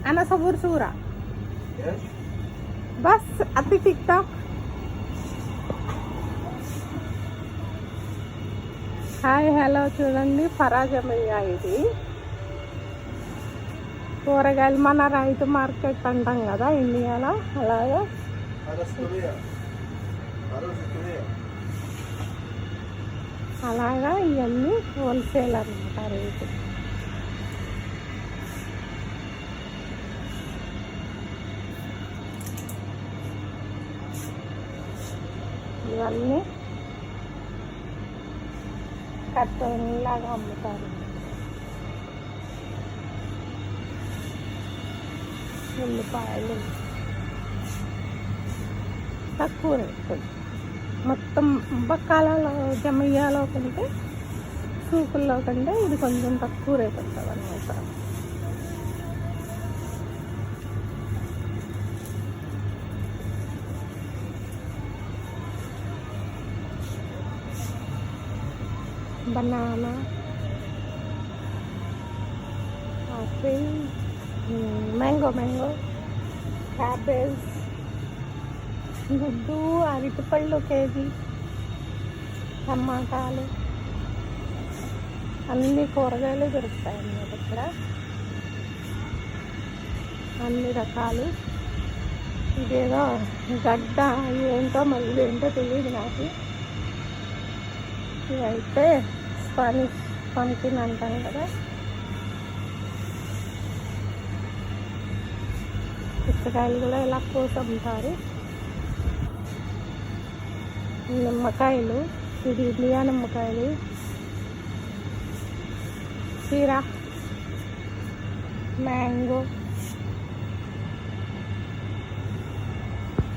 Ana sabur sura. Yes. Bas ati TikTok. Hi hello చూడండి పరాజమయ్య ఇది కూరగాయలు మన రైతు మార్కెట్ అంటాం కదా ఇండియాలో అలాగే అలాగా ఇవన్నీ హోల్సేల్ అన్నమాట రేటు. ఇవన్నీ కట్టలాగా అమ్ముతారు. ఉల్లిపాయలు తక్కువ రేటు. మొత్తం బక్కాలలో జమయ్యాలో కంటే సూపుల్లో కంటే ఇది కొంచెం తక్కువ రేటు ఉంటుంది అన్నమాట. బనానా, ఆపిల్, మ్యాంగో క్యాబేజ్, గుడ్డు, అరటిపళ్ళు కేజీ, టమాటాలు అన్ని కూరగాయలు దొరుకుతాయి అన్నమాట ఇక్కడ. అన్ని రకాలు. ఇదేదో గడ్డ ఏంటో మరి ఇదేంటో తెలియదు నాకు. ఇవైతే స్పానిష్ పంకిన్ అంటాం కదా. పుచ్చకాయలు కూడా ఇలా కోసి అమ్ముతారు. నిమ్మకాయలు, ఇది ఇండియా నిమ్మకాయలు, కీరా, మ్యాంగో,